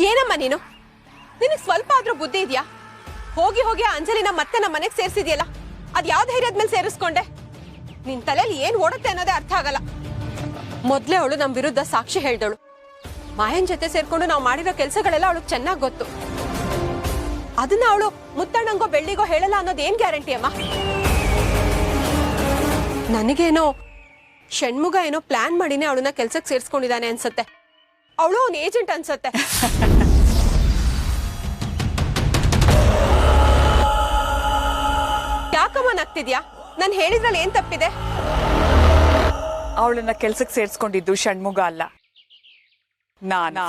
ಏನಮ್ಮ ನೀನು? ನಿನಗೆ ಸ್ವಲ್ಪ ಆದ್ರೂ ಬುದ್ಧಿ ಇದೆಯಾ? ಹೋಗಿ ಹೋಗಿ ಅಂಜಲಿನ ಮತ್ತೆ ನಮ್ಮ ಮನೆಗೆ ಸೇರಿಸಿದ್ಯಲ್ಲ, ಅದ್ ಯಾವ ಧೈರ್ಯದ ಮೇಲೆ ಸೇರಿಸ್ಕೊಂಡೆ? ನಿನ್ ತಲೆಯಲ್ಲಿ ಏನ್ ಓಡುತ್ತೆ ಅನ್ನೋದೇ ಅರ್ಥ ಆಗಲ್ಲ. ಮೊದ್ಲೇ ಅವಳು ನಮ್ ವಿರುದ್ಧ ಸಾಕ್ಷಿ ಹೇಳ್ದಳು. ಮಾಯನ್ ಜೊತೆ ಸೇರ್ಕೊಂಡು ನಾವು ಮಾಡಿರೋ ಕೆಲ್ಸಗಳೆಲ್ಲ ಅವಳು ಚೆನ್ನಾಗ್ ಗೊತ್ತು. ಅದನ್ನ ಅವಳು ಮುತ್ತಣ್ಣಂಗೋ ಬೆಳ್ಳಿಗೋ ಹೇಳಲ್ಲ ಅನ್ನೋದು ಏನ್ ಗ್ಯಾರಂಟಿ ಅಮ್ಮ? ನನಗೇನೋ ಷಣ್ಮುಗ ಏನೋ ಪ್ಲಾನ್ ಮಾಡಿನೇ ಅವಳನ್ನ ಕೆಲ್ಸಕ್ಕೆ ಸೇರ್ಸ್ಕೊಂಡಿದ್ದಾನೆ ಅನ್ಸತ್ತೆ. ಅವಳು ಅವನ್ ಏಜೆಂಟ್ ಅನ್ಸತ್ತೆ. ಯಾಕಮ್ಮ ನಗ್ತಿದ್ಯಾ? ನಾನು ಹೇಳಿದ್ರಲ್ಲಿ ಏನ್ ತಪ್ಪಿದೆ? ಅವಳನ್ನ ಕೆಲ್ಸಕ್ಕೆ ಸೇರ್ಸ್ಕೊಂಡಿದ್ದು ಷಣ್ಮುಗ ಅಲ್ಲ, ನಾನು.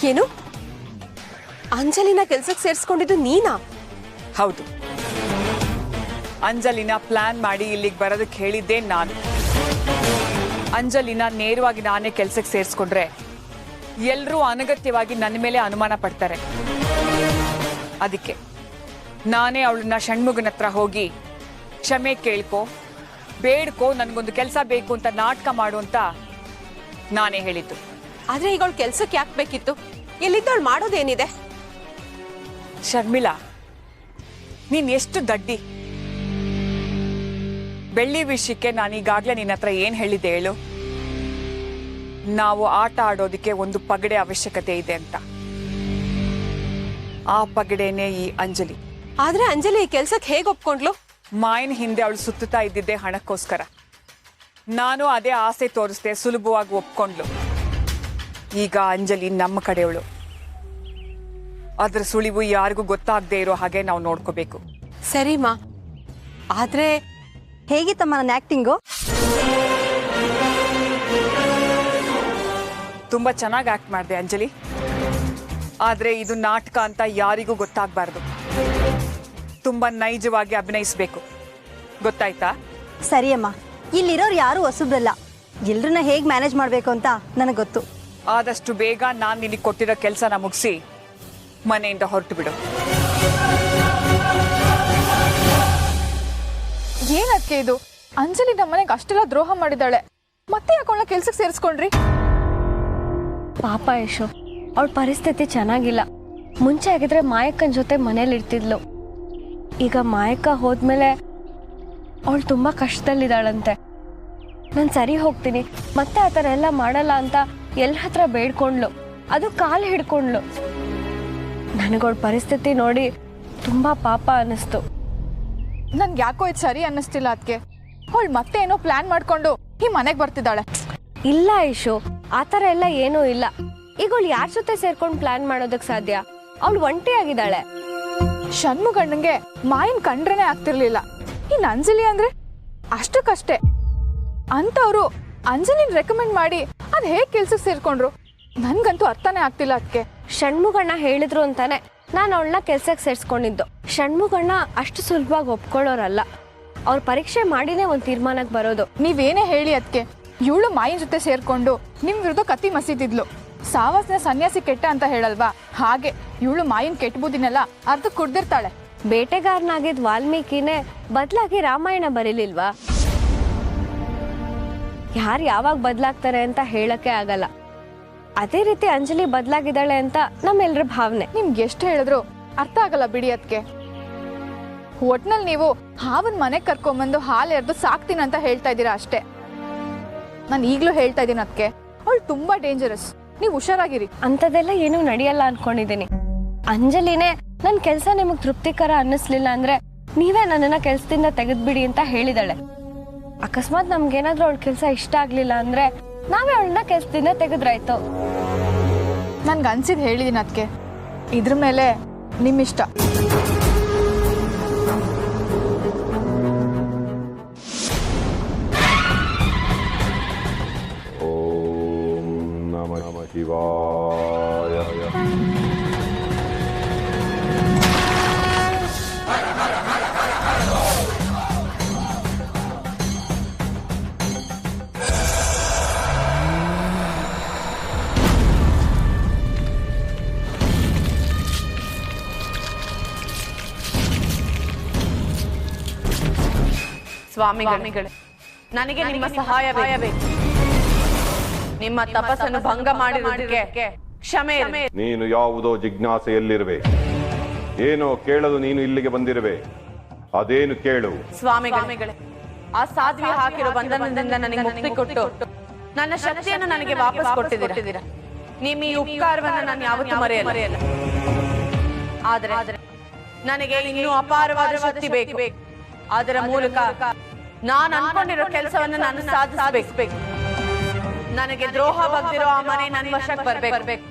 ಏನು? ಅಂಜಲಿನ ಕೆಲ್ಸಕ್ಕೆ ಸೇರ್ಸ್ಕೊಂಡಿದ್ದು ನೀನಾ? ಹೌದು. ಅಂಜಲಿನ ಪ್ಲಾನ್ ಮಾಡಿ ಇಲ್ಲಿಗೆ ಬರೋದಕ್ಕೆ ಹೇಳಿದ್ದೆ ನಾನು. ಅಂಜಲಿನ ನೇರವಾಗಿ ನಾನೇ ಕೆಲ್ಸಕ್ಕೆ ಸೇರಿಸ್ಕೊಂಡ್ರೆ ಎಲ್ಲರೂ ಅನಗತ್ಯವಾಗಿ ನನ್ನ ಮೇಲೆ ಅನುಮಾನ ಪಡ್ತಾರೆ. ಅದಕ್ಕೆ ನಾನೇ ಅವಳನ್ನ ಷಣ್ಮುಗನ ಹತ್ರ ಹೋಗಿ ಕ್ಷಮೆ ಕೇಳ್ಕೊ, ಬೇಡ್ಕೊ, ನನಗೊಂದು ಕೆಲಸ ಬೇಕು ಅಂತ ನಾಟಕ ಮಾಡು ಅಂತ ನಾನೇ ಹೇಳಿದ್ದು. ಆದ್ರೆ ಈಗ ಅವಳು ಕೆಲ್ಸಕ್ಕೆ ಯಾಕೆ ಬೇಕಿತ್ತು? ಎಲ್ಲಿದ್ದವಳು ಮಾಡೋದೇನಿದೆ? ಶರ್ಮಿಳಾ, ನೀನ್ ಎಷ್ಟು ದಡ್ಡಿ! ಬೆಳ್ಳಿ ವಿಷಯಕ್ಕೆ ನಾನೀಗಾಗ್ಲೇ ನಿನ್ನ ಹತ್ರ ಏನ್ ಹೇಳಿದ್ದೆ ಹೇಳು? ನಾವು ಆಟ ಆಡೋದಕ್ಕೆ ಒಂದು ಪಗಡೆ ಅವಶ್ಯಕತೆ ಇದೆ ಅಂತ. ಆ ಪಗಡೆನೇ ಈ ಅಂಜಲಿ. ಆದ್ರೆ ಅಂಜಲಿ ಈ ಕೆಲ್ಸಕ್ಕೆ ಹೇಗೆ ಒಪ್ಕೊಂಡ್ಲು? ಮಾಯನ್ ಹಿಂದೆ ಅವಳು ಸುತ್ತುತ್ತಾ ಇದ್ದಿದ್ದೆ ಹಣಕ್ಕೋಸ್ಕರ. ನಾನು ಅದೇ ಆಸೆ ತೋರಿಸ್ದೆ, ಸುಲಭವಾಗಿ ಒಪ್ಕೊಂಡ್ಲು. ಈಗ ಅಂಜಲಿ ನಮ್ಮ ಕಡೆಯವಳು. ಅದ್ರ ಸುಳಿವು ಯಾರಿಗೂ ಗೊತ್ತಾಗದೆ ಇರೋ ಹಾಗೆ ನಾವು ನೋಡ್ಕೋಬೇಕು. ಸರಿಮಾ, ಆದ್ರೆ ಹೇಗಿತ್ತಮ್ಮ ನನ್ನ ಆಕ್ಟಿಂಗು? ತುಂಬಾ ಚೆನ್ನಾಗಿ ಆಕ್ಟ್ ಮಾಡಿದೆ ಅಂಜಲಿ. ಆದ್ರೆ ಇದು ನಾಟಕ ಅಂತ ಯಾರಿಗೂ ಗೊತ್ತಾಗಬಾರ್ದು. ತುಂಬಾ ನೈಜವಾಗಿ ಅಭಿನಯಿಸ್ಬೇಕು, ಗೊತ್ತಾಯ್ತಾ? ಸರಿಯಮ್ಮ, ಇಲ್ಲಿರೋರು ಯಾರು ಹೊಸಬ್ರಲ್ಲ. ಎಲ್ರನ್ನ ಹೇಗೆ ಮ್ಯಾನೇಜ್ ಮಾಡಬೇಕು ಅಂತ ನನಗೆ ಗೊತ್ತು. ಆದಷ್ಟು ಬೇಗ ನಾನು ನಿನಗೆ ಕೊಟ್ಟಿರೋ ಕೆಲಸನ ಮುಗಿಸಿ ಮನೆಯಿಂದ ಹೊರಟು ಬಿಡು. ಏನಕ್ಕೆ ಇದು? ಅಂಜಲಿ ನಮ್ಮನೆಗೆ ಅಷ್ಟೆಲ್ಲ ದ್ರೋಹ ಮಾಡಿದಾಳೆ, ಮತ್ತೆ ಯಾಕೆ ಕೆಲ್ಸಕ್ಕೆ ಸೇರಿಸ್ಕೊಂಡ್ರಿ? ಪಾಪ ಯಶು, ಅವಳ ಪರಿಸ್ಥಿತಿ ಚೆನ್ನಾಗಿಲ್ಲ. ಮುಂಚೆ ಆಗಿದ್ರೆ ಮಾಯಕ್ಕನ ಜೊತೆ ಮನೇಲಿ ಇರ್ತಿದ್ಲು. ಈಗ ಮಾಯಕ್ಕ ಹೋದ್ಮೇಲೆ ಅವಳು ತುಂಬಾ ಕಷ್ಟದಲ್ಲಿದ್ದಾಳಂತೆ. ನಾನು ಸರಿ ಹೋಗ್ತೀನಿ, ಮತ್ತೆ ಆ ಥರ ಎಲ್ಲ ಮಾಡಲ್ಲ ಅಂತ ಎಲ್ಲರ ಹತ್ರ ಬೇಡ್ಕೊಂಡ್ಲು. ಅದು ಕಾಲು ಹಿಡ್ಕೊಂಡ್ಲು. ನನಗವಳ ಪರಿಸ್ಥಿತಿ ನೋಡಿ ತುಂಬಾ ಪಾಪ ಅನ್ನಿಸ್ತು. ನನ್ಗೆ ಯಾಕೋ ಇದು ಸರಿ ಅನ್ನಿಸ್ತಿಲ್ಲ. ಅದಕ್ಕೆ ಅವಳು ಮತ್ತೆ ಏನೋ ಪ್ಲಾನ್ ಮಾಡ್ಕೊಂಡು ಈ ಮನೆಗೆ ಬರ್ತಿದ್ದಾಳೆ. ಇಲ್ಲ ಯಶು, ಆ ಥರ ಎಲ್ಲ ಏನೂ ಇಲ್ಲ. ಈಗ ಅವಳು ಯಾರ ಜೊತೆ ಸೇರ್ಕೊಂಡು ಪ್ಲಾನ್ ಮಾಡೋದಕ್ಕೆ ಸಾಧ್ಯ? ಅವಳು ಒಂಟಿಯಾಗಿದ್ದಾಳೆ. ಷಣ್ಮುಗಣ್ಣಂಗೆ ಮಾಯನ್ ಕಂಡ್ರೇನೆ ಆಗ್ತಿರ್ಲಿಲ್ಲ. ಇನ್ನು ಅಂಜಲಿ ಅಂದ್ರೆ ಅಷ್ಟಕ್ಕಷ್ಟೇ ಅಂತವ್ರು ಅಂಜಲಿನ ರೆಕಮೆಂಡ್ ಮಾಡಿ ಅದ್ ಹೇಗೆ ಕೆಲ್ಸಕ್ಕೆ ಸೇರ್ಕೊಂಡ್ರು? ನನ್ಗಂತೂ ಅರ್ಥನೇ ಆಗ್ತಿಲ್ಲ. ಅದಕ್ಕೆ ಷಣ್ಮುಗಣ್ಣ ಹೇಳಿದ್ರು ಅಂತಾನೆ ನಾನು ಅವಳನ್ನ ಕೆಲ್ಸಕ್ಕೆ ಸೇರಿಸ್ಕೊಂಡಿದ್ದು. ಷಣ್ಮುಗಣ್ಣ ಅಷ್ಟು ಸುಲಭವಾಗಿ ಒಪ್ಕೊಳ್ಳೋರಲ್ಲ. ಅವ್ರ ಪರೀಕ್ಷೆ ಮಾಡಿನೇ ಒಂದು ತೀರ್ಮಾನಕ್ಕೆ ಬರೋದು. ನೀವೇನೇ ಹೇಳಿ ಅದಕ್ಕೆ ಇವಳು ಮಾಯಿನ ಜೊತೆ ಸೇರ್ಕೊಂಡು ನಿಮ್ ವಿರುದ್ಧ ಕತ್ತಿ ಮಸೀತಿದ್ಲು. ಸಾವಾಸನ ಸನ್ಯಾಸಿ ಕೆಟ್ಟ ಅಂತ ಹೇಳಲ್ವಾ, ಹಾಗೆ ಇವಳು ಮಾಯಿನ ಕೆಟ್ಟ ಬುದ್ಧಿನೆಲ್ಲ ಅರ್ಧ ಕುಡ್ದಿರ್ತಾಳೆ. ಬೇಟೆಗಾರನಾಗಿದ್ದ ವಾಲ್ಮೀಕಿನೇ ಬದಲಾಗಿ ರಾಮಾಯಣ ಬರೀಲಿಲ್ವಾ? ಯಾರು ಯಾವಾಗ ಬದಲಾಗ್ತಾರೆ ಅಂತ ಹೇಳಕ್ಕೆ ಆಗಲ್ಲ. ಅದೇ ರೀತಿ ಅಂಜಲಿ ಬದಲಾಗಿದ್ದಾಳೆ ಅಂತ ನಮ್ಮೆಲ್ಲರ ಭಾವನೆ. ನಿಮ್ಗೆ ಎಷ್ಟು ಹೇಳಿದ್ರು ಅರ್ಥ ಆಗಲ್ಲ ಬಿಡಿ. ಅದಕ್ಕೆ ಒಟ್ನಲ್ಲಿ ನೀವು ಹಾವನ್ ಮನೆಗೆ ಕರ್ಕೊಂಬಂದು ಹಾಲು ಎರೆದು ಸಾಕ್ತೀನಿ ಅಂತ ಹೇಳ್ತಾ ಇದ್ದೀರಾ ಅಷ್ಟೇ. ನಾನು ಈಗಲೂ ಹೇಳ್ತಾ ಇದ್ದೀನಿ, ಅದಕ್ಕೆ ಅವಳು ತುಂಬಾ ಡೇಂಜರಸ್, ನೀವು ಹುಷಾರಾಗಿರಿ. ಅಂಥದ್ದೆಲ್ಲ ಏನೂ ನಡೆಯಲ್ಲ ಅನ್ಕೊಂಡಿದ್ದೀನಿ. ಅಂಜಲಿನೇ ನನ್ನ ಕೆಲಸ ನಿಮಗೆ ತೃಪ್ತಿಕರ ಅನ್ನಿಸ್ಲಿಲ್ಲ ಅಂದ್ರೆ ನೀವೇ ನನ್ನನ್ನ ಕೆಲಸದಿಂದ ತೆಗೆದ್ಬಿಡಿ ಅಂತ ಹೇಳಿದಾಳೆ. ಅಕಸ್ಮಾತ್ ನಮ್ಗೇನಾದ್ರೂ ಅವಳ ಕೆಲಸ ಇಷ್ಟ ಆಗ್ಲಿಲ್ಲ ಅಂದ್ರೆ ನಾವೇ ಅವಳನ್ನ ಕೆಲಸದಿಂದ ತೆಗೆದ್ರಾಯ್ತು. ನನ್ಗೆ ಅನ್ಸಿದ್ ಹೇಳಿದೀನಿ. ಅದಕ್ಕೆ ಇದ್ರ ಮೇಲೆ ನಿಮ್ಮಿಷ್ಟ. ಓಂ ನಮಃ ಶಿವಾಯ. ಸ್ವಾಮಿಗಳೇ, ನನಗೆ ನಿಮ್ಮ ಸಹಾಯ ಬೇಕು. ನಿಮ್ಮ ತಪಸ್ಸನ್ನು ಭಂಗ ಮಾಡಿರುವುದಕ್ಕೆ ಕ್ಷಮೆ ಇರಲಿ. ನೀನು ಯಾವುದೋ ಜಿಜ್ಞಾಸೆಯಲ್ಲಿರುವೆ. ಏನೋ ಕೇಳಲು ನೀನು ಇಲ್ಲಿಗೆ ಬಂದಿರುವೆ. ಅದೇನು ಕೇಳು. ಸ್ವಾಮಿಗಳೇ, ಆ ಸಾಧ್ವಿ ಹಾಕಿರೋ ಬಂಧನದಿಂದ ನನಗೆ ಮುಕ್ತಿ ಕೊಟ್ಟು ನನ್ನ ಶಕ್ತಿಯನ್ನು ನನಗೆ ವಾಪಸ್ ಕೊಟ್ಟಿದ್ದೀರಾ. ನಿಮ್ಮ ಈ ಉಪಕಾರವನ್ನು ನಾನು ಯಾವತ್ತೂ ಮರೆಯಲ್ಲ. ಆದರೆ ನನಗೆ ಇನ್ನೂ ಅಪಾರವಾದ ಶಕ್ತಿ ಬೇಕು. ಅದರ ಮೂಲಕ ನಾನು ಅನ್ಕೊಂಡಿರೋ ಕೆಲಸವನ್ನು ನಾನು ಸಾಧಿಸಬೇಕು. ನನಗೆ ದ್ರೋಹ ಬಗ್ದಿರೋ ಆ ಮನೆ ನನ್ನ ವಶಕ್ಕೆ ಬರ್ಬೇಕು.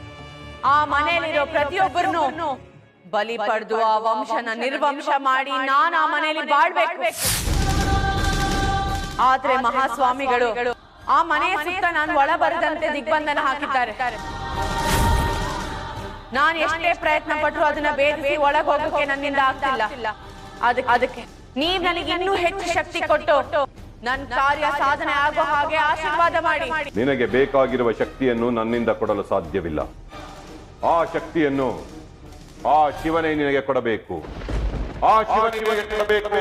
ಆ ಮನೆಯಲ್ಲಿರೋ ಪ್ರತಿಯೊಬ್ಬರನ್ನು ಬಲಿ ಪಡೆದು ಆ ವಂಶನ ನಿರ್ವಂಶ ಮಾಡಿ ನಾನು ಆ ಮನೆಯಲ್ಲಿ ಬಾಳ್ಬೇಕು. ಆದ್ರೆ ಮಹಾಸ್ವಾಮಿಗಳು ಆ ಮನೆಯ ಸುತ್ತ ನಾನು ಒಳ ಬರದಂತೆ ದಿಗ್ಬಂಧನ ಹಾಕಿದ್ದಾರೆ. ನಾನು ಎಷ್ಟೇ ಪ್ರಯತ್ನ ಪಟ್ಟರು ಅದನ್ನ ಭೇದಿಸಿ ಒಳಗೆ ಹೋಗೋಕೆ ನನ್ನಿಂದ ಆಗ್ತಿಲ್ಲ. ಅದಕ್ಕೆ ನೀವ್ ನನಗೆ ಇನ್ನೂ ಹೆಚ್ಚು ಶಕ್ತಿ ಕೊಟ್ಟು ನನ್ನ ಕಾರ್ಯ ಸಾಧನೆ ಆಗೋ ಹಾಗೆ ಆಶೀರ್ವಾದ ಮಾಡಿ. ನಿನಗೆ ಬೇಕಾಗಿರುವ ಶಕ್ತಿಯನ್ನು ನನ್ನಿಂದ ಕೊಡಲು ಸಾಧ್ಯವಿಲ್ಲ. ಆ ಶಕ್ತಿಯನ್ನು ಆ ಶಿವನೇ ನಿನಗೆ ಕೊಡಬೇಕು. ಆ ಶಿವನೇ ನಿನಗೆ ಕೊಡಬೇಕು.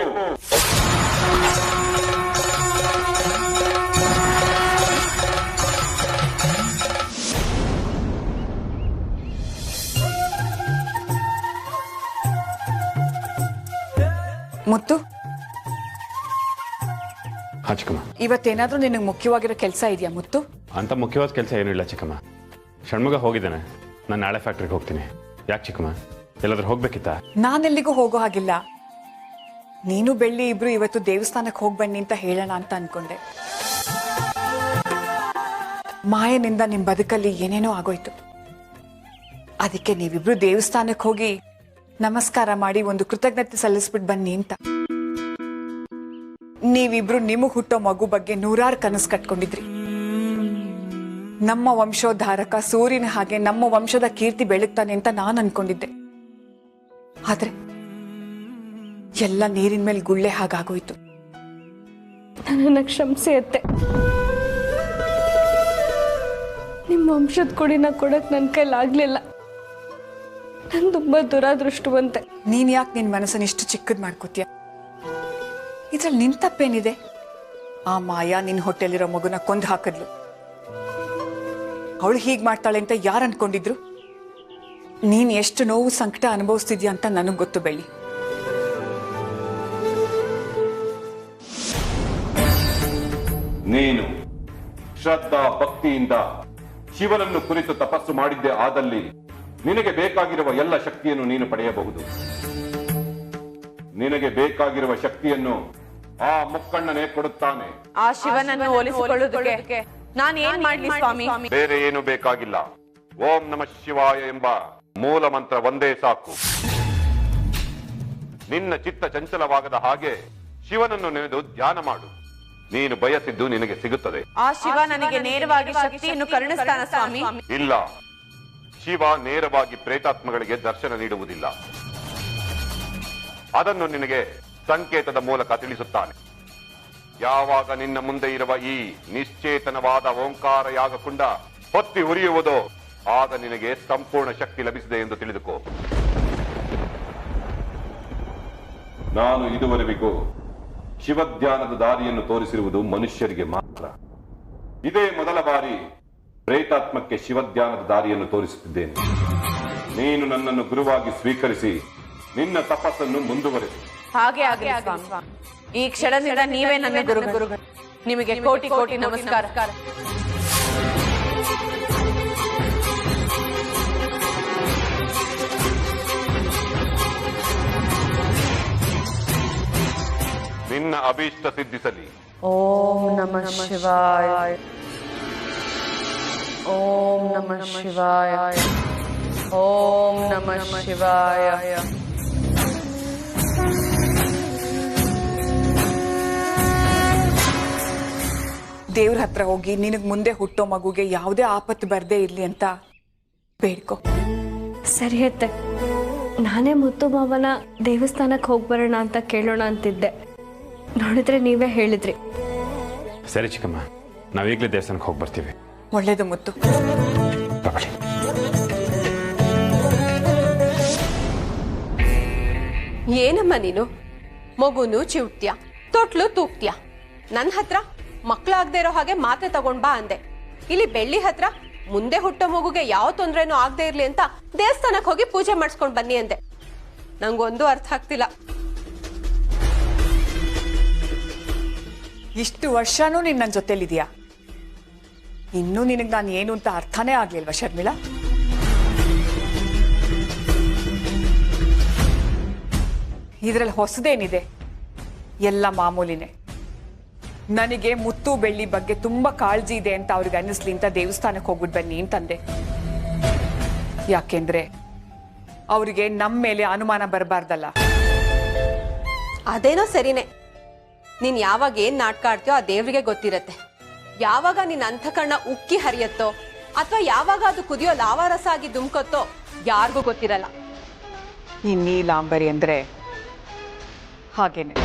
ಮುತ್ತು, ಹಾ ಚಿಕ್ಕಮ್ಮ. ಇವತ್ತೇನಾದ್ರೂ ನಿನಗೆ ಮುಖ್ಯವಾಗಿರೋ ಕೆಲಸ ಇದೆಯಾ ಮುತ್ತು? ಅಂತ ಮುಖ್ಯವಾದ ಕೆಲಸ ಏನೂ ಇಲ್ಲ ಚಿಕ್ಕಮ್ಮ. ಷಣ್ಮುಗ ಹೋಗಿದ್ದಾನೆ. ನಾನು ನಾಳೆ ಫ್ಯಾಕ್ಟ್ರಿಗೆ ಹೋಗ್ತೀನಿ. ಯಾಕೆ ಚಿಕ್ಕಮ್ಮ, ಎಲ್ಲಾದ್ರೂ ಹೋಗ್ಬೇಕಿತ್ತಾ? ನಾನೆಲ್ಲಿಗೂ ಹೋಗೋ ಹಾಗಿಲ್ಲ. ನೀನು ಬೆಳ್ಳಿ ಇಬ್ರು ಇವತ್ತು ದೇವಸ್ಥಾನಕ್ಕೆ ಹೋಗಿ ಬನ್ನಿ ಅಂತ ಹೇಳೋಣ ಅಂತ ಅನ್ಕೊಂಡೆ. ಮಾಯನಿಂದ ನಿಮ್ ಬದುಕಲ್ಲಿ ಏನೇನೋ ಆಗೋಯ್ತು. ಅದಕ್ಕೆ ನೀವಿಬ್ರು ದೇವಸ್ಥಾನಕ್ಕೆ ಹೋಗಿ ನಮಸ್ಕಾರ ಮಾಡಿ ಒಂದು ಕೃತಜ್ಞತೆ ಸಲ್ಲಿಸ್ಬಿಟ್ಟು ಬನ್ನಿ ಅಂತ. ನೀವಿಬ್ರು ನಿಮಗ್ ಹುಟ್ಟೋ ಮಗು ಬಗ್ಗೆ 100 ಕನಸು ಕಟ್ಕೊಂಡಿದ್ರಿ. ನಮ್ಮ ವಂಶೋದ್ಧಾರಕ ಸೂರ್ಯನ ಹಾಗೆ ನಮ್ಮ ವಂಶದ ಕೀರ್ತಿ ಬೆಳಗ್ತಾನೆ ಅಂತ ನಾನು ಅನ್ಕೊಂಡಿದ್ದೆ. ಆದ್ರೆ ಎಲ್ಲ ನೀರಿನ ಮೇಲೆ ಗುಳ್ಳೆ ಹಾಗಾಗೋಯ್ತು. ನನ್ನನ್ನು ಕ್ಷಮಿಸಿ ಅತ್ತೆ. ನಿಮ್ಮ ವಂಶದ ಕೊಡಿನ ಕೊಡಕ್ ನನ್ನ ಕೈಲಾಗ್ಲಿಲ್ಲ. ನಾನು ತುಂಬಾ ದುರಾದೃಷ್ಟವಂತೆ. ನೀನ್ ಯಾಕೆ ನಿನ್ ಮನಸ್ಸನ್ನ ಇಷ್ಟು ಚಿಕ್ಕದ್ ಮಾಡ್ಕೋತೀಯ? ಇದ್ರಲ್ಲಿ ನಿನ್ ತಪ್ಪೇನಿದೆ? ಆ ಮಾಯಾ ನಿನ್ ಹೊಟ್ಟೆಲಿರೋ ಮಗುನ ಕೊಂದು ಹಾಕದ್ಲು. ಅವಳು ಹೀಗ್ ಮಾಡ್ತಾಳೆ ಅಂತ ಯಾರು ಅನ್ಕೊಂಡಿದ್ರು? ನೀನ್ ಎಷ್ಟು ನೋವು ಸಂಕಟ ಅನುಭವಿಸ್ತಿದ್ಯಾ ಅಂತ ನನಗ್ ಗೊತ್ತು ಬೆಳ್ಳಿ. ನೀನು ಶ್ರದ್ಧಾ ಭಕ್ತಿಯಿಂದ ಶಿವನನ್ನು ಕುರಿತು ತಪಸ್ಸು ಮಾಡಿದ್ದೆ ಆದಲ್ಲಿ ನಿನಗೆ ಬೇಕಾಗಿರುವ ಎಲ್ಲ ಶಕ್ತಿಯನ್ನು ನೀನು ಪಡೆಯಬಹುದು. ನಿನಗೆ ಬೇಕಾಗಿರುವ ಶಕ್ತಿಯನ್ನು ಆ ಮುಕ್ಕಣ್ಣನೇ ಕೊಡುತ್ತಾನೆ. ಆ ಶಿವನನ್ನು ಒಲಿಸಿಕೊಳ್ಳುವುದಕ್ಕೆ ನಾನು ಏನ್ ಮಾಡ್ಲಿ ಸ್ವಾಮಿ? ಬೇರೆ ಏನು ಬೇಕಾಗಿಲ್ಲ. ಓಂ ನಮಃ ಶಿವಾಯ ಎಂಬ ಮೂಲ ಮಂತ್ರ ಒಂದೇ ಸಾಕು. ನಿನ್ನ ಚಿತ್ತ ಚಂಚಲವಾಗದ ಹಾಗೆ ಶಿವನನ್ನು ನೆನೆದು ಧ್ಯಾನ ಮಾಡು. ನೀನು ಬಯಸಿದ್ದು ನಿನಗೆ ಸಿಗುತ್ತದೆ. ಆ ಶಿವ ನನಗೆ ನೇರವಾಗಿ ಶಕ್ತಿಯನ್ನು ಕರುಣಿಸ್ತಾನ ಸ್ವಾಮಿ? ಇಲ್ಲ, ಶಿವ ನೇರವಾಗಿ ಪ್ರೇತಾತ್ಮಗಳಿಗೆ ದರ್ಶನ ನೀಡುವುದಿಲ್ಲ. ಅದನ್ನು ನಿನಗೆ ಸಂಕೇತದ ಮೂಲಕ ತಿಳಿಸುತ್ತಾನೆ. ಯಾವಾಗ ನಿನ್ನ ಮುಂದೆ ಇರುವ ಈ ನಿಶ್ಚೇತನವಾದ ಓಂಕಾರ ಯಾಗಕುಂಡ ಹೊತ್ತಿ ಉರಿಯುವುದೋ ಆಗ ನಿನಗೆ ಸಂಪೂರ್ಣ ಶಕ್ತಿ ಲಭಿಸಿದೆ ಎಂದು ತಿಳಿದುಕೋ. ನಾನು ಇದುವರೆವಿಗೂ ಶಿವಧ್ಯಾನದ ದಾರಿಯನ್ನು ತೋರಿಸಿರುವುದು ಮನುಷ್ಯರಿಗೆ ಮಾತ್ರ. ಇದೇ ಮೊದಲ ಬಾರಿ ಪ್ರೇತಾತ್ಮಕ್ಕೆ ಶಿವಧ್ಯಾನದ ದಾರಿಯನ್ನು ತೋರಿಸುತ್ತಿದ್ದೇನೆ. ನೀನು ನನ್ನನ್ನು ಗುರುವಾಗಿ ಸ್ವೀಕರಿಸಿ ನಿನ್ನ ತಪಸ್ಸನ್ನು ಮುಂದುವರೆಸಿ. ಹಾಗೆ ಆಗಲಿ ಸ್ವಾಮಿ. ಈ ಕ್ಷಣದಿಂದ ನೀವೇ ನನ್ನ ಗುರು. ನಿಮಗೆ ಕೋಟಿ ಕೋಟಿ ನಮಸ್ಕಾರ. ನಿನ್ನ ಅಭೀಷ್ಟ ಸಿದ್ಧಿಸಲಿ. ಓಂ ನಮಃ ಶಿವಾಯ. ಓಂ ನಮಃ ಶಿವಾಯ. ಓಂ ನಮಃ ಶಿವಾಯ. ದೇವ್ರ ಹತ್ರ ಹೋಗಿ ನಿನಗ್ ಮುಂದೆ ಹುಟ್ಟೋ ಮಗುಗೆ ಯಾವುದೇ ಆಪತ್ತು ಬರ್ದೇ ಇರ್ಲಿ ಅಂತ ಬೇಡ್ಕೊ. ಸರಿ ಅತ್ತೆ, ನಾನೇ ಮುತ್ತು ಮಾವನ ದೇವಸ್ಥಾನಕ್ಕೆ ಹೋಗಿ ಬರೋಣ ಅಂತ ಕೇಳೋಣ ಅಂತಿದ್ದೆ. ನೋಡಿದ್ರೆ ನೀವೇ ಹೇಳಿದ್ರಿ. ಸರಿ ಚಿಕ್ಕಮ್ಮ, ನಾವೀಗಲೇ ದೇವಸ್ಥಾನಕ್ಕೆ ಹೋಗಿ ಬರ್ತೀವಿ. ಒಳ್ಳೇದು ಮುತ್ತು. ತಗೊಳ್ಳಿ. ಏನಮ್ಮ ನೀನು? ಮಗುನು ಚಿವುಟ್ಯ, ತೊಟ್ಲು ತೂಕ್ತ್ಯ. ನನ್ನ ಹತ್ರ ಮಕ್ಳಾಗದೆ ಇರೋ ಹಾಗೆ ಮಾತ್ರೆ ತಗೊಂಡ್ ಬಾ ಅಂದೆ. ಇಲ್ಲಿ ಬೆಳ್ಳಿ ಹತ್ರ ಮುಂದೆ ಹುಟ್ಟೋ ಮಗುಗೆ ಯಾವ ತೊಂದ್ರೆನೂ ಆಗದೆ ಇರ್ಲಿ ಅಂತ ದೇವಸ್ಥಾನಕ್ಕೆ ಹೋಗಿ ಪೂಜೆ ಮಾಡಿಸ್ಕೊಂಡ್ ಬನ್ನಿ ಅಂದೆ. ನಂಗೊಂದು ಅರ್ಥ ಆಗ್ತಿಲ್ಲ. ಇಷ್ಟು ವರ್ಷನೂ ನೀನ್ ನನ್ನ ಜೊತೆಲಿದ್ಯಾ, ಇನ್ನೂ ನಿನಗೆ ನಾನು ಏನು ಅಂತ ಅರ್ಥನೇ ಆಗ್ಲಿಲ್ವಾ ಶರ್ಮಿಳಾ? ಇದ್ರಲ್ಲಿ ಹೊಸದೇನಿದೆ? ಎಲ್ಲ ಮಾಮೂಲಿನೇ. ನನಗೆ ಮುತ್ತು ಬೆಳ್ಳಿ ಬಗ್ಗೆ ತುಂಬಾ ಕಾಳಜಿ ಇದೆ ಅಂತ ಅವ್ರಿಗೆ ಅನ್ನಿಸ್ಲಿ ಅಂತ ದೇವಸ್ಥಾನಕ್ಕೆ ಹೋಗ್ಬಿಟ್ಟು ಬನ್ನಿ ಅಂತಂದೆ. ಯಾಕೆಂದ್ರೆ ಅವರಿಗೆ ನಮ್ಮ ಮೇಲೆ ಅನುಮಾನ ಬರಬಾರ್ದಲ್ಲ. ಅದೇನೋ ಸರಿನೇ. ನೀನ್ ಯಾವಾಗ ಏನ್ ನಾಟಕ ಆಡ್ತೀಯೋ ಆ ದೇವ್ರಿಗೆ ಗೊತ್ತಿರತ್ತೆ. ಯಾವಾಗ ನಿನ್ ಅಂತಃಕರಣ ಉಕ್ಕಿ ಹರಿಯತ್ತೋ ಅಥವಾ ಯಾವಾಗ ಅದು ಕುದಿಯೋ ಲಾವಾರಸ ಆಗಿ ಧುಮ್ಕತ್ತೋ ಯಾರಿಗೂ ಗೊತ್ತಿರಲ್ಲ. ಈ ನೀಲಾಂಬರಿ ಅಂದ್ರೆ ಹಾಗೇನೆ.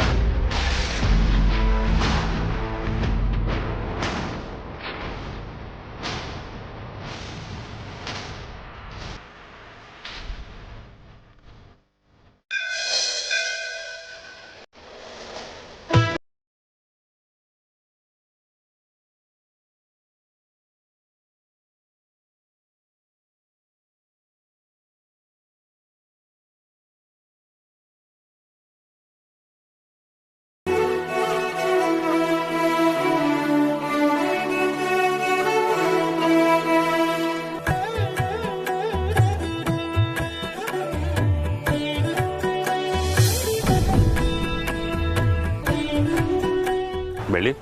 ಬೆಳ್ಳಿ,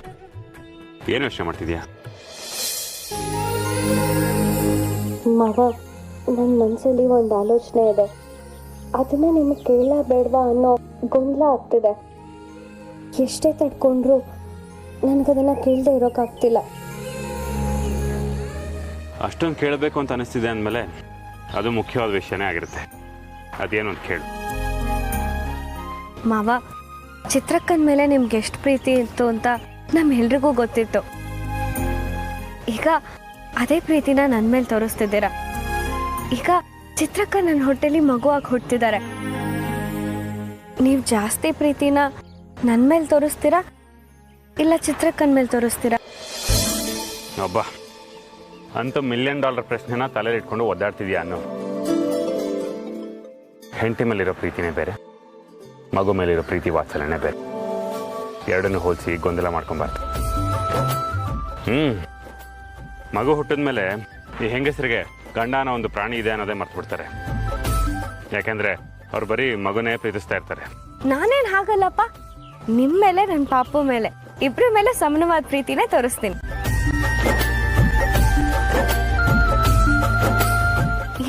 ಏನು ಯೋಚನೆ ಮಾಡ್ತಿದ್ಯಾ? ಮಗ, ನನ್ನ ಮನಸ್ಸಲ್ಲಿ ಒಂದು ಆಲೋಚನೆ ಇದೆ. ಅದನ್ನ ನಿಮಗೆ ಕೇಳ ಬೇಡವಾ ಅನ್ನೋ ಗೊಂದಲ ಆಗ್ತಿದೆ. ಎಷ್ಟೇ ತಡ್ಕೊಂಡ್ರು ನನಗದನ್ನು ಕೇಳದೆ ಇರೋಕ್ಕಾಗ್ತಿಲ್ಲ. ಅಷ್ಟೊಂದು ಕೇಳಬೇಕು ಅಂತ ಅನಿಸ್ತಿದೆ ಅಂದಮೇಲೆ ಅದು ಮುಖ್ಯವಾದ ವಿಷಯನೇ ಆಗಿರುತ್ತೆ. ಅದೇನು ಅಂತ ಕೇಳು. ಮಾವ, ಚಿತ್ರಕ್ಕನ ಮೇಲೆ ನಿಮ್ಗೆ ಎಷ್ಟು ಪ್ರೀತಿ ಇತ್ತು ಅಂತ ನಮ್ಮೆಲ್ರಿಗೂ ಗೊತ್ತಿತ್ತು. ಈಗ ಅದೇ ಪ್ರೀತಿನ ನನ್ನ ಮೇಲೆ ತೋರಿಸ್ತಿದ್ದೀರಾ. ಈಗ ಚಿತ್ರಕ್ಕ ನನ್ನ ಹೊಟ್ಟೆಲಿ ಮಗುವಾಗಿ ಹುಟ್ಟಿದ್ದಾರೆ. ನೀವು ಜಾಸ್ತಿ ಪ್ರೀತಿನ ನನ್ನ ಮೇಲೆ ತೋರಿಸ್ತೀರಾ ಇಲ್ಲ ಚಿತ್ರಕ್ಕನ ಮೇಲೆ ತೋರಿಸ್ತೀರಾ? ಒಬ್ಬ ಅಂತ $1 ಮಿಲಿಯನ್ ಪ್ರಶ್ನೆನ ತಲೆಯಲ್ಲಿ ಇಟ್ಕೊಂಡು ಒದ್ದಾಡ್ತಿದ್ಯಾ ಅನ್ನೋ. ಹೆಂಡತಿ ಮೇಲಿರೋ ಪ್ರೀತಿನೇ ಬೇರೆ, ಮಗು ಮೇಲಿರೋ ಪ್ರೀತಿ ವಾತ್ಸಲ್ಯನೇ ಬೇರೆ. ಎರಡನ್ನೂ ಹೋಲಿಸಿ ಗೊಂದಲ ಮಾಡ್ಕೊಂಬಾರ್ದು. ಮಗು ಹುಟ್ಟಿದ ಮೇಲೆ ಈ ಹೆಂಗಸರಿಗೆ ಗಂಡ ಅನ್ನೋ ಒಂದು ಪ್ರಾಣಿ ಇದೆ ಅನ್ನೋದೇ ಮರ್ತು ಬಿಡ್ತಾರೆ. ಯಾಕೆಂದ್ರೆ ಅವ್ರು ಬರೀ ಮಗುನೇ ಪ್ರೀತಿಸ್ತಾ ಇರ್ತಾರೆ. ನಾನೇನು ಹಾಗಲ್ಲಪ್ಪ. ನಿಮ್ಮ ಮೇಲೆ, ನನ್ನ ಪಾಪು ಮೇಲೆ, ಇಬ್ಬರ ಮೇಲೆ ಸಮಾನವಾದ ಪ್ರೀತಿನೇ ತೋರಿಸ್ತೀನಿ.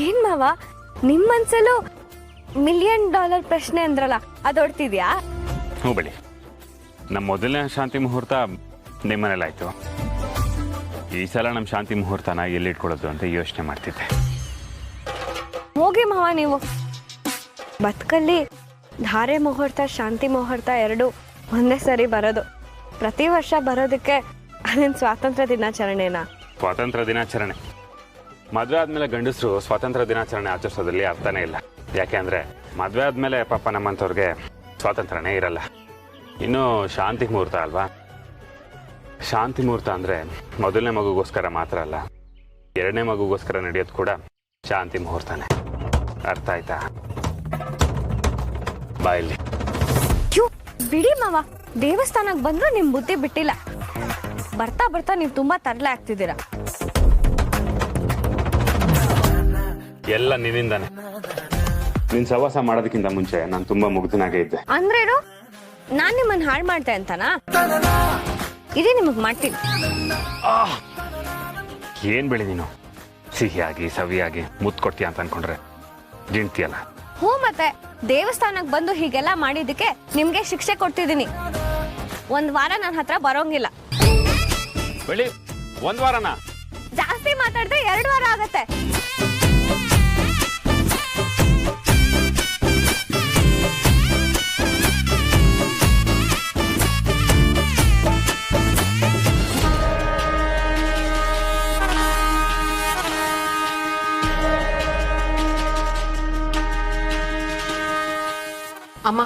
ಏನ್ ಮಾವ, ನಿಮ್ಮ ಮನ್ಸಲ್ಲೂ $1 ಮಿಲಿಯನ್ ಪ್ರಶ್ನೆ ಅಂದ್ರಲ್ಲ, ಅದು ಹೊಡ್ತಿದ್ಯಾ? ಹ್ಞೂ ಬಳಿ, ನಮ್ಮ ಮೊದಲನೇ ಶಾಂತಿ ಮುಹೂರ್ತ ನಿಮ್ಮನೇಲಾಯ್ತು. ಈ ಸಲ ನಮ್ಮ ಶಾಂತಿ ಮುಹೂರ್ತನ ಎಲ್ಲಿ ಇಟ್ಕೊಳ್ಳೋದು ಅಂತ ಯೋಚನೆ ಮಾಡ್ತಿದ್ದೆ. ಹೋಗಿ ಮಾವ, ನೀವು ಬದುಕಲ್ಲಿ ಧಾರೆ ಮುಹೂರ್ತ, ಶಾಂತಿ ಮುಹೂರ್ತ ಎರಡು ಒಂದೇ ಸರಿ ಬರೋದು. ಪ್ರತಿ ವರ್ಷ ಬರೋದಕ್ಕೆ ಅದೇನು ಸ್ವಾತಂತ್ರ್ಯ ದಿನಾಚರಣೆನಾ? ಸ್ವಾತಂತ್ರ್ಯ ದಿನಾಚರಣೆ ಮದುವೆ ಆದಮೇಲೆ ಗಂಡಸರು ಸ್ವಾತಂತ್ರ್ಯ ದಿನಾಚರಣೆ ಆಚರಿಸೋದ್ರಲ್ಲಿ ಅರ್ಥನೇ ಇಲ್ಲ. ಯಾಕೆ ಅಂದರೆ ಮದುವೆ ಆದಮೇಲೆ ಪಾಪ ನಮ್ಮಂಥವ್ರಿಗೆ ಸ್ವಾತಂತ್ರ್ಯನೇ ಇರಲ್ಲ. ಇನ್ನು ಶಾಂತಿ ಮುಹೂರ್ತ ಅಲ್ವಾ? ಶಾಂತಿ ಮುಹೂರ್ತ ಅಂದರೆ ಮೊದಲನೇ ಮಗುಗೋಸ್ಕರ ಮಾತ್ರ ಅಲ್ಲ, ಎರಡನೇ ಮಗುಗೋಸ್ಕರ ನಡೆಯೋದು ಕೂಡ ಶಾಂತಿ ಮುಹೂರ್ತನೇ. ಅರ್ಥ ಆಯ್ತಾ? ಬಾಯಲ್ಲಿ ಬಿಡಿ ಮಾವ, ದೇವಸ್ಥಾನಕ್ಕೆ ಬಂದ್ರು ನಿಮ್ ಬುದ್ಧಿ ಬಿಟ್ಟಿಲ್ಲ. ಬರ್ತಾ ಬರ್ತಾ ನೀವು ತುಂಬಾ ತರಲೆ ಆಗ್ತಿದ್ದೀರಾ. ಎಲ್ಲ ನಿನ್ನಿಂದಾನೆ. ನಿನ್ ಸವಾಸ ಮಾಡೋದಕ್ಕಿಂತ ಮುಂಚೆ ನಾನು ತುಂಬಾ ಮುಗ್ಧನಾಗೇ ಇದ್ದೆ. ಅಂದ್ರೇನು? ನಾನ್ ನಿಮ್ಮನ್ನ ಹಾಳು ಮಾಡ್ತೆ ಅಂತನಾ? ಇದೇ ನಿಮಗ್ ಮಾಡ್ತೀನಿ. ಏನ್ ಬೆಳಿ ನೀನು ಸಿಹಿಯಾಗಿ ಸವಿಯಾಗಿ ಮುತ್ತು ಕೊಡ್ತೀಯ ಅಂತ ಅನ್ಕೊಂಡ್ರೆ ಜಿಣ್ತಿಯಲ್ಲ. ಹ್ಞೂ, ಮತ್ತೆ ದೇವಸ್ಥಾನಕ್ಕೆ ಬಂದು ಹೀಗೆಲ್ಲ ಮಾಡಿದ್ದಕ್ಕೆ ನಿಮ್ಗೆ ಶಿಕ್ಷೆ ಕೊಡ್ತಿದ್ದೀನಿ. 1 ವಾರ ನನ್ನ ಹತ್ರ ಬರೋಂಗಿಲ್ಲ. ಬೆಳಿ 1 ವಾರನ? ಜಾಸ್ತಿ ಮಾತಾಡಿದ್ರೆ 2 ವಾರ ಆಗತ್ತೆ. ಅಮ್ಮ,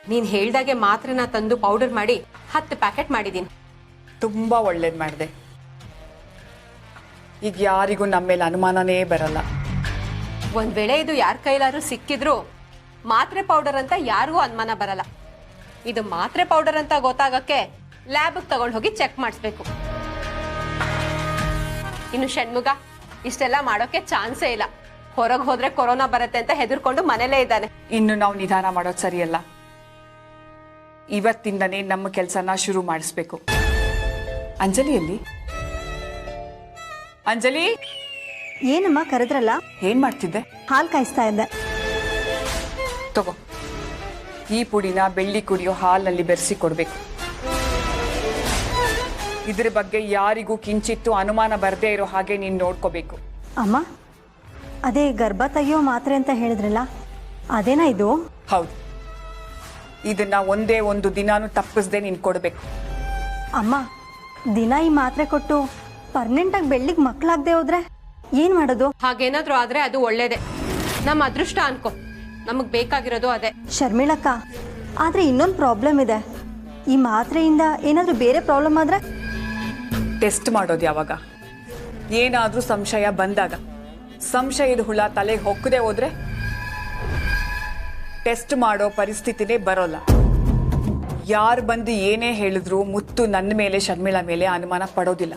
ನೀನ್ ಹೇಳ್ದಾಗೆ ಮಾತ್ರೆನ ತಂದು ಪೌಡರ್ ಮಾಡಿ 10 ಪ್ಯಾಕೆಟ್ ಮಾಡಿದೀನಿ. ತುಂಬಾ ಒಳ್ಳೇದು ಮಾಡಿದೆ. ಈಗ ಯಾರಿಗೂ ನಮ್ಮ ಮೇಲೆ ಅನುಮಾನನೇ ಬರಲ್ಲ. ಒಂದ್ ವೇಳೆ ಇದು ಯಾರ ಕೈಲಾದ್ರೂ ಸಿಕ್ಕಿದ್ರು ಮಾತ್ರೆ ಪೌಡರ್ ಅಂತ ಯಾರಿಗೂ ಅನುಮಾನ ಬರಲ್ಲ. ಇದು ಮಾತ್ರೆ ಪೌಡರ್ ಅಂತ ಗೊತ್ತಾಗಕ್ಕೆ ಲ್ಯಾಬ್ಗೆ ತಗೊಂಡು ಹೋಗಿ ಚೆಕ್ ಮಾಡಿಸ್ಬೇಕು. ಇನ್ನು ಷಣ್ಮುಗ ಇಷ್ಟೆಲ್ಲ ಮಾಡೋಕೆ ಚಾನ್ಸೇ ಇಲ್ಲ. ಹೊರಗೆ ಹೋದ್ರೆ ಕೊರೋನಾ ಬರುತ್ತೆ ಅಂತ ಹೆದರ್ಕೊಂಡು ಮನೇಲೇ ಇದ್ದಾನೆ. ಇನ್ನು ನಾವು ನಿಧಾನ ಮಾಡೋದು ಸರಿಯಲ್ಲ. ಇವತ್ತಿಂದನೇ ನಮ್ಮ ಕೆಲಸನ ಶುರು ಮಾಡಿಸ್ಬೇಕು. ಅಂಜಲಿಯಲ್ಲಿ ಅಂಜಲಿ, ಏನಮ್ಮ ಕರೆದ್ರಲ್ಲ? ಏನ್ ಮಾಡ್ತಿದ್ದೆ? ಹಾಲು ಕಾಯಿಸ್ತಾ ಇದ್ದೆ. ತಗೋ, ಈ ಪುಡಿನ ಬೆಳ್ಳಿ ಕುಡಿಯೋ ಹಾಲಿನಲ್ಲಿ ಬೆರೆಸಿ ಕೊಡ್ಬೇಕು. ಇದ್ರ ಬಗ್ಗೆ ಯಾರಿಗೂ ಕಿಂಚಿತ್ತು ಅನುಮಾನ ಬರದೇ ಇರೋ ಹಾಗೆ ನೀನು ನೋಡ್ಕೋಬೇಕು. ಅಮ್ಮ, ಅದೇ ಗರ್ಭ ತೆಗೆಯೋ ಮಾತ್ರೆ ಅಂತ ಹೇಳಿದ್ರಲ್ಲ, ಅದೇನಾ ಇದು? ಹೌದು, ಇದನ್ನ ಒಂದೇ ಒಂದು ದಿನಾನು ತಪ್ಪಿಸ್ದೆ ನೀನು ಕೊಡ್ಬೇಕು. ಅಮ್ಮ, ದಿನ ಈ ಮಾತ್ರೆ ಕೊಟ್ಟು ಪರ್ಮನೆಂಟಾಗಿ ಬೆಳ್ಳಿಗೆ ಮಕ್ಕಳಾಗದೆ ಹೋದ್ರೆ ಏನ್ ಮಾಡೋದು? ಹಾಗೇನಾದ್ರೂ ಆದ್ರೆ ಅದು ಒಳ್ಳೇದೆ. ನಮ್ಮ ಅದೃಷ್ಟ ಅನ್ಕೋ. ನಮಗ್ ಬೇಕಾಗಿರೋದು ಅದೇ. ಶರ್ಮಿಳಕ್ಕ, ಆದ್ರೆ ಇನ್ನೊಂದು ಪ್ರಾಬ್ಲಮ್ ಇದೆ. ಈ ಮಾತ್ರೆಯಿಂದ ಏನಾದ್ರೂ ಬೇರೆ ಪ್ರಾಬ್ಲಮ್ ಆದ್ರೆ? ಟೆಸ್ಟ್ ಮಾಡೋದು ಯಾವಾಗ? ಏನಾದ್ರೂ ಸಂಶಯ ಬಂದಾಗ. ಸಂಶಯದ ಹುಳ ತಲೆಗೆ ಹೊಕ್ಕದೆ ಹೋದ್ರೆ ಟೆಸ್ಟ್ ಮಾಡೋ ಪರಿಸ್ಥಿತಿನೇ ಬರೋಲ್ಲ. ಯಾರು ಬಂದು ಏನೇ ಹೇಳಿದ್ರು ಮುತ್ತು ನನ್ನ ಮೇಲೆ, ಶರ್ಮಿಳಾ ಮೇಲೆ ಅನುಮಾನ ಪಡೋದಿಲ್ಲ.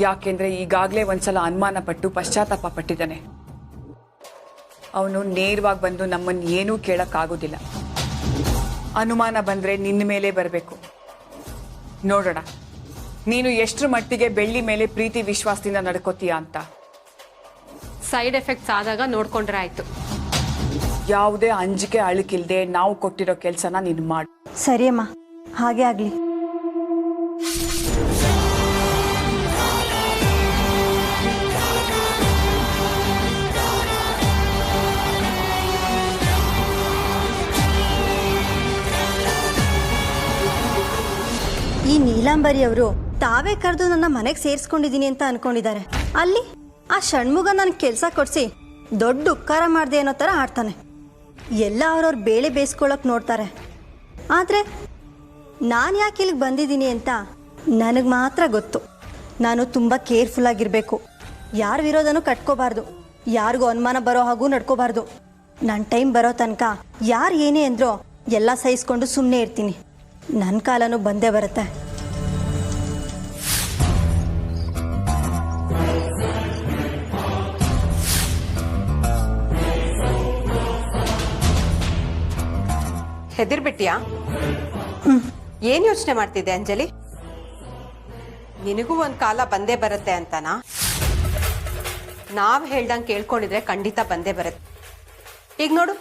ಯಾಕೆಂದ್ರೆ ಈಗಾಗಲೇ ಒಂದ್ಸಲ ಅನುಮಾನ ಪಟ್ಟು ಪಶ್ಚಾತ್ತಾಪ ಪಟ್ಟಿದ್ದಾನೆ. ಅವನು ನೇರವಾಗಿ ಬಂದು ನಮ್ಮನ್ನು ಏನೂ ಕೇಳಕ್ಕಾಗೋದಿಲ್ಲ. ಅನುಮಾನ ಬಂದ್ರೆ ನಿನ್ನ ಮೇಲೆ ಬರಬೇಕು. ನೋಡೋಣ ನೀನು ಎಷ್ಟರ ಮಟ್ಟಿಗೆ ಬೆಳ್ಳಿ ಮೇಲೆ ಪ್ರೀತಿ ವಿಶ್ವಾಸದಿಂದ ನಡ್ಕೋತೀಯ ಅಂತ. ಸೈಡ್ ಎಫೆಕ್ಟ್ಸ್ ಆದಾಗ ನೋಡ್ಕೊಂಡ್ರೆ ಆಯ್ತು. ಯಾವುದೇ ಅಂಜಿಕೆ ಅಳುಕಿಲ್ದೆ ನಾವು ಕೊಟ್ಟಿರೋ ಕೆಲಸನ ನೀನು ಮಾಡು. ಸರಿ ಅಮ್ಮ, ಹಾಗೆ ಆಗ್ಲಿ. ಈ ನೀಲಾಂಬರಿ ಅವರು ತಾವೇ ಕರೆದು ನನ್ನ ಮನೆಗೆ ಸೇರಿಸ್ಕೊಂಡಿದ್ದೀನಿ ಅಂತ ಅನ್ಕೊಂಡಿದ್ದಾರೆ. ಅಲ್ಲಿ ಆ ಷಣ್ಮುಗ ನನ್ ಕೆಲಸ ಕೊಡ್ಸಿ ದೊಡ್ಡ ಉಪಕಾರ ಮಾಡ್ದೆ ಅನ್ನೋ ಥರ ಆಡ್ತಾನೆ. ಎಲ್ಲ ಅವ್ರವ್ರ ಬೇಳೆ ಬೇಯಿಸ್ಕೊಳಕ್ ನೋಡ್ತಾರೆ. ಆದರೆ ನಾನು ಯಾಕೆ ಇಲ್ಲಿಗೆ ಬಂದಿದ್ದೀನಿ ಅಂತ ನನಗೆ ಮಾತ್ರ ಗೊತ್ತು. ನಾನು ತುಂಬ ಕೇರ್ಫುಲ್ ಆಗಿರಬೇಕು. ಯಾರ ವಿರೋಧನೂ ಕಟ್ಕೋಬಾರ್ದು, ಯಾರಿಗೂ ಅನುಮಾನ ಬರೋ ಹಾಗೂ ನಡ್ಕೋಬಾರ್ದು. ನನ್ನ ಟೈಮ್ ಬರೋ ತನಕ ಯಾರು ಏನೇ ಅಂದ್ರೋ ಎಲ್ಲ ಸಹಿಸ್ಕೊಂಡು ಸುಮ್ಮನೆ ಇರ್ತೀನಿ. ನನ್ನ ಕಾಲನೂ ಬಂದೇ ಬರುತ್ತೆ. ಹೆದರ್ಬಿಟ್ಟಿಯಾ? ಏನ್ ಯೋಚನೆ ಮಾಡ್ತಿದ್ದೆ ಅಂಜಲಿ? ನಿನಗೂ ಒಂದ್ ಕಾಲ ಬಂದೇ ಬರುತ್ತೆ ಅಂತನಾ? ನಾವ್ ಹೇಳ್ದಂಗೆ ಕೇಳ್ಕೊಂಡಿದ್ರೆ ಖಂಡಿತ ಬಂದೇ ಬರುತ್ತೆ. ಈಗ ನೋಡು,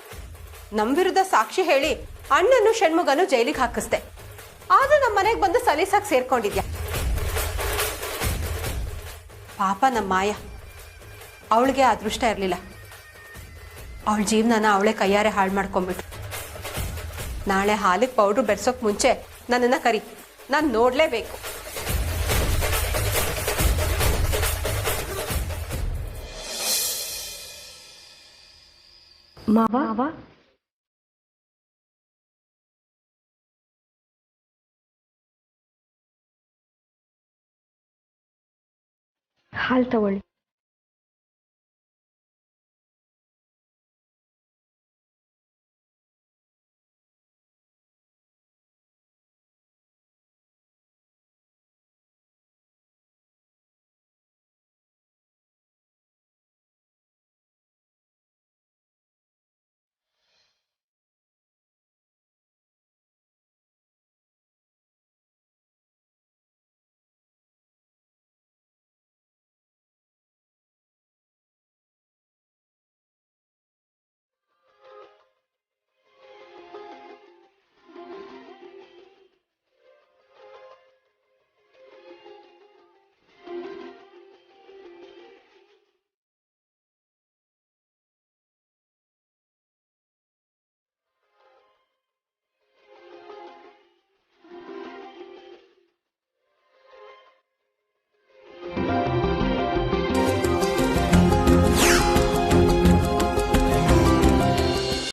ನಮ್ ವಿರುದ್ಧ ಸಾಕ್ಷಿ ಹೇಳಿ ಅಣ್ಣನು ಷಣ್ಮುಗನು ಜೈಲಿಗೆ ಹಾಕಿಸ್ದೆ. ಆದ್ರೂ ನಮ್ಮ ಮನೆಗೆ ಬಂದು ಸಲೀಸಾಗಿ ಸೇರ್ಕೊಂಡಿದ್ಯಾ. ಪಾಪ ನಮ್ಮ ಮಾಯ, ಅವಳಿಗೆ ಅದೃಷ್ಟ ಇರಲಿಲ್ಲ. ಅವಳ ಜೀವನನ ಅವಳೇ ಕೈಯಾರೆ ಹಾಳು ಮಾಡ್ಕೊಂಡ್ಬಿಟ್ರು. ನಾಳೆ ಹಾಲಿಗೆ ಪೌಡ್ರು ಬೆರೆಸೋಕ್ ಮುಂಚೆ ನನ್ನನ್ನು ಕರಿ, ನಾನು ನೋಡಲೇಬೇಕು. ಮಾವ, ಹಾಲು ತಗೊಳ್ಳಿ.